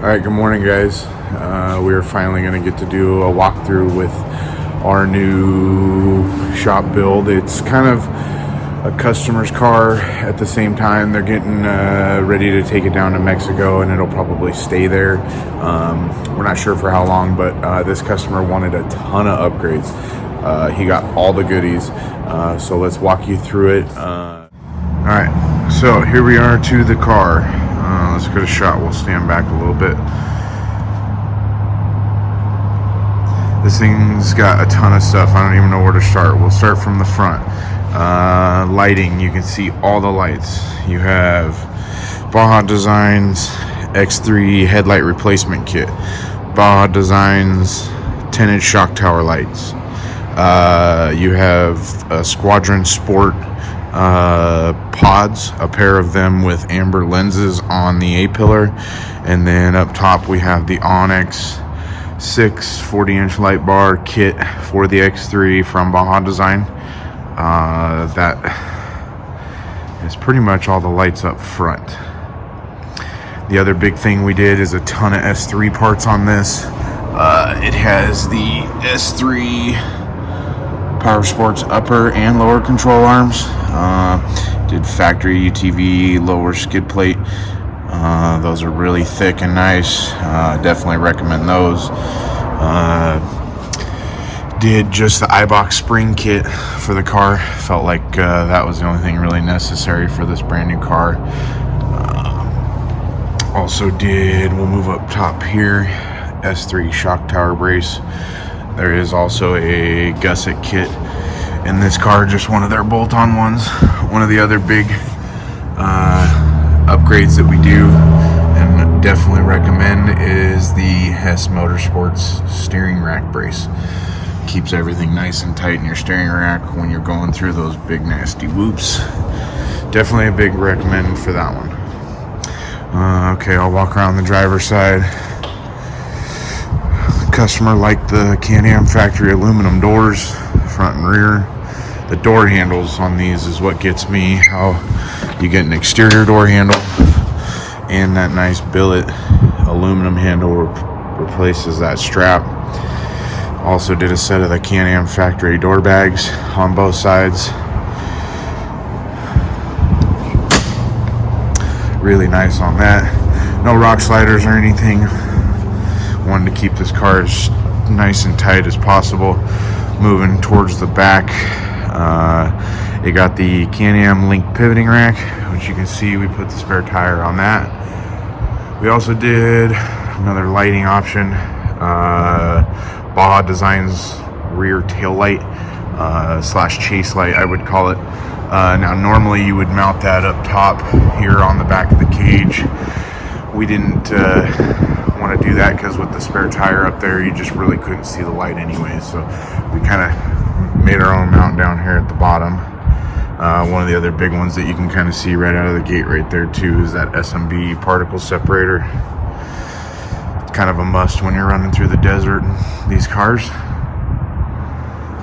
Alright, good morning guys. We are finally going to get to do a walkthrough with our new shop build. It's kind of a customer's car. At the same time, they're getting ready to take it down to Mexico, and it'll probably stay there. We're not sure for how long, but this customer wanted a ton of upgrades. He got all the goodies, so let's walk you through it. Alright, so here we are to the car. Let's get a shot. We'll stand back a little bit. This thing's got a ton of stuff. I don't even know where to start. We'll start from the front. Lighting, you can see all the lights. You have Baja Designs X3 headlight replacement kit, Baja Designs 10-inch shock tower lights. You have a Squadron Sport pods, a pair of them with amber lenses on the A-pillar, and then up top we have the Onyx 6 40-inch light bar kit for the X3 from Baja Design. That is pretty much all the lights up front. The other big thing we did is a ton of S3 parts on this. It has the S3 Powersports upper and lower control arms. Did factory UTV lower skid plate. Those are really thick and nice. Definitely recommend those. Did just the iBox spring kit for the car. Felt like that was the only thing really necessary for this brand new car. Also did, we'll move up top here, S3 shock tower brace. There is also a gusset kit in this car, just one of their bolt-on ones. One of the other big upgrades that we do and definitely recommend is the Hess Motorsports steering rack brace. Keeps everything nice and tight in your steering rack when you're going through those big nasty whoops. Definitely a big recommend for that one. Okay, I'll walk around the driver's side. Customer liked the Can-Am factory aluminum doors, front and rear. The door handles on these is what gets me. How you get an exterior door handle and that nice billet aluminum handle replaces that strap. Also did a set of the Can-Am factory door bags on both sides. Really nice on that. No rock sliders or anything. Wanted to keep this car as nice and tight as possible. Moving towards the back, it got the Can-Am link pivoting rack, which you can see we put the spare tire on that. We also did another lighting option, Baja Designs rear tail light slash chase light, I would call it. Now normally you would mount that up top here on the back of the cage. We didn't want to do that because with the spare tire up there you just really couldn't see the light anyway, so we kind of made our own mount down here at the bottom. One of the other big ones that you can kind of see right out of the gate right there too is that SMB particle separator. It's kind of a must when you're running through the desert in these cars.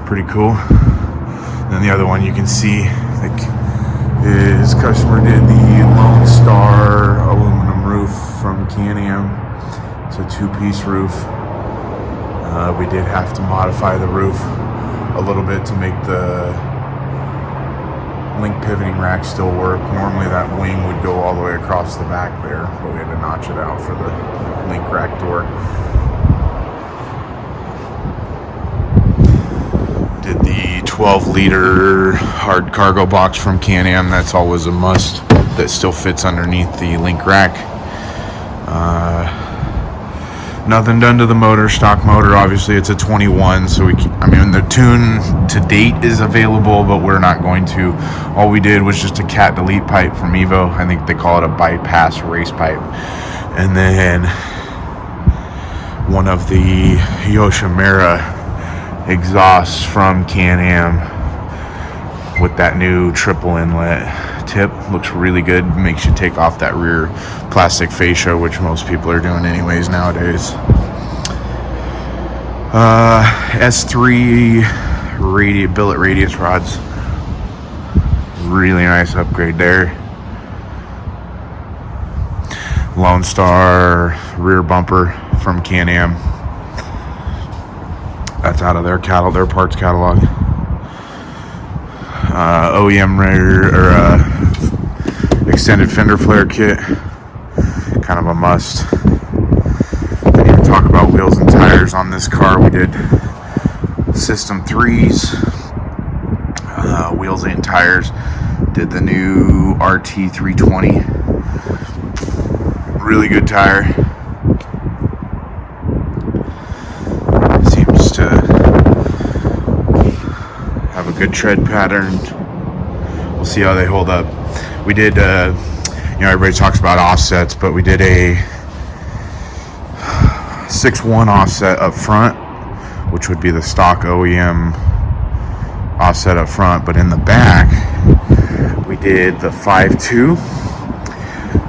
Pretty cool. Then the other one you can see is customer did the Lone Star aluminum roof from Can-Am. It's a two-piece roof. We did have to modify the roof a little bit to make the link pivoting rack still work. Normally that wing would go all the way across the back there, but we had to notch it out for the link rack to work. Did the 12-liter hard cargo box from Can-Am. That's always a must. That still fits underneath the link rack. Nothing done to the motor, stock motor. Obviously it's a 21, so the tune to date is available, but we're not going to. All we did was just a cat delete pipe from Evo. I think they call it a bypass race pipe. And then one of the Yoshimura exhausts from Can-Am with that new triple inlet tip. Looks really good. Makes you take off that rear plastic fascia, which most people are doing anyways nowadays. S3 billet radius rods. Really nice upgrade there. Lone Star rear bumper from Can-am. That's out of their parts catalog. OEM rear or extended fender flare kit, kind of a must. Didn't even talk about wheels and tires on this car. We did System 3s, wheels and tires. Did the new RT 320. Really good tire. Seems to have a good tread pattern. We'll see how they hold up. We did, everybody talks about offsets, but we did a 6.1 offset up front, which would be the stock OEM offset up front. But in the back, we did the 5.2,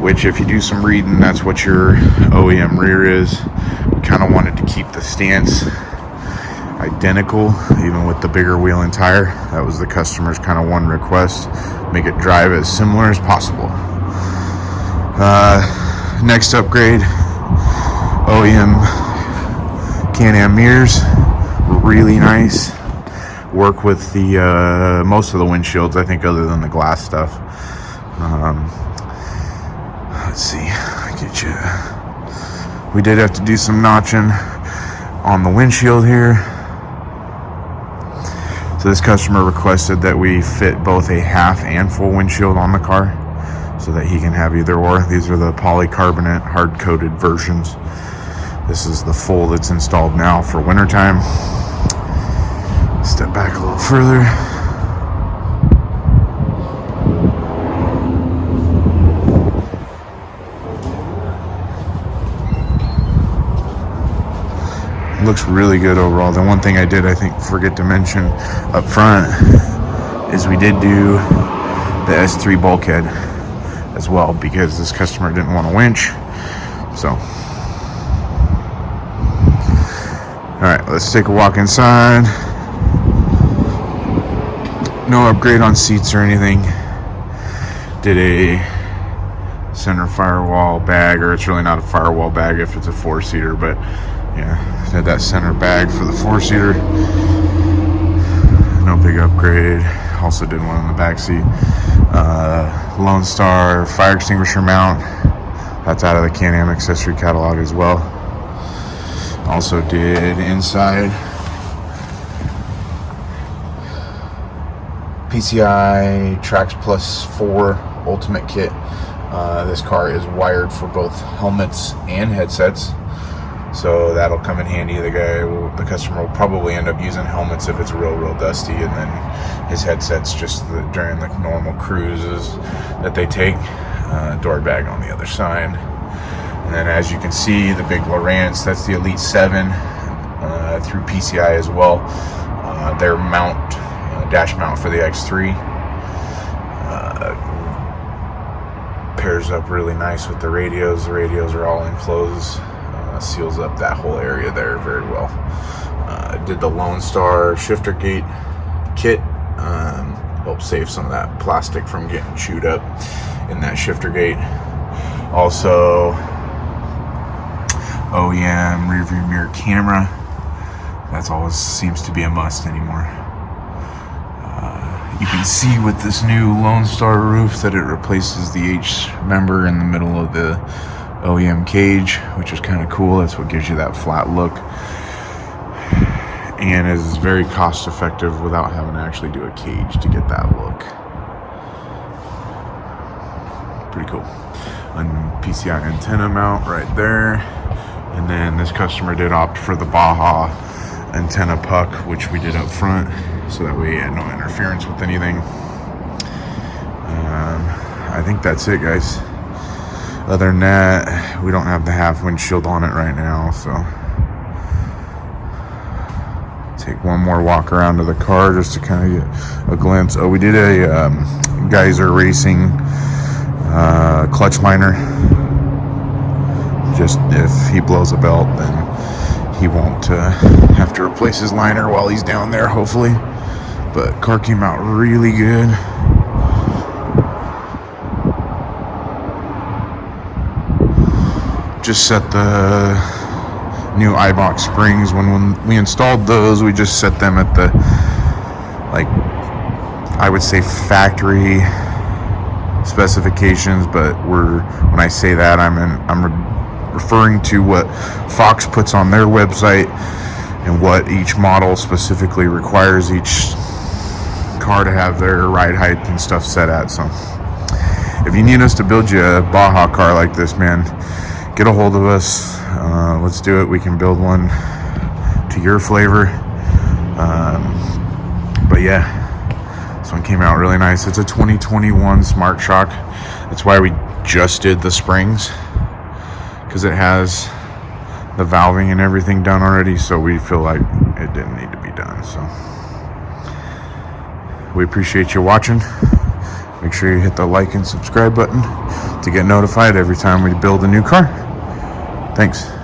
which if you do some reading, that's what your OEM rear is. We kind of wanted to keep the stance identical, even with the bigger wheel and tire. That was the customer's kind of one request, make it drive as similar as possible. Next upgrade, OEM Can-am mirrors, really nice. Work with the most of the windshields, I think, other than the glass stuff. Let's see, we did have to do some notching on the windshield here. So this customer requested that we fit both a half and full windshield on the car so that he can have either or. These are the polycarbonate hard-coated versions. This is the full that's installed now for wintertime. Step back a little further. Looks really good overall. The one thing I did, I think, forget to mention up front is we did do the S3 bulkhead as well, because this customer didn't want a winch. So, all right, let's take a walk inside. No upgrade on seats or anything. Did a center firewall bag, or it's really not a firewall bag if it's a 4-seater, but yeah, had that center bag for the 4-seater. No big upgrade. Also did one in the back seat. Lone Star fire extinguisher mount. That's out of the Can-am accessory catalog as well. Also did inside PCI Trax Plus 4 Ultimate Kit. This car is wired for both helmets and headsets, so that'll come in handy. The customer will probably end up using helmets if it's real dusty, and then his headsets just during the normal cruises that they take. Door bag on the other side. And then, as you can see, the big Lowrance, that's the Elite 7 through PCI as well. Their mount, dash mount for the X3, pairs up really nice with the radios. The radios are all enclosed, seals up that whole area there very well. Did the Lone Star shifter gate kit, help save some of that plastic from getting chewed up in that shifter gate. Also, OEM rear view mirror camera. That's always seems to be a must anymore. You can see with this new Lone Star roof that it replaces the H member in the middle of the OEM cage, which is kind of cool. That's what gives you that flat look, and is very cost effective without having to actually do a cage to get that look. Pretty cool. And PCI antenna mount right there. And then this customer did opt for the Baja antenna puck, which we did up front, so that way we had no interference with anything. I think that's it, guys. Other than that, we don't have the half windshield on it right now, so take one more walk around to the car just to kind of get a glimpse. Oh, we did a Geyser Racing clutch liner. Just if he blows a belt, then he won't have to replace his liner while he's down there, hopefully. But car came out really good. just set the new iBox springs. When we installed those, we just set them at the, like, I would say factory specifications, but when I say that, I'm referring to what Fox puts on their website and what each model specifically requires each car to have their ride height and stuff set at. So if you need us to build you a Baja car like this, man, get a hold of us. Let's do it. We can build one to your flavor. But yeah, this one came out really nice. It's a 2021 Smart-shox. That's why we just did the springs, because it has the valving and everything done already, so we feel like it didn't need to be done. So we appreciate you watching. Make sure you hit the like and subscribe button to get notified every time we build a new car. Thanks.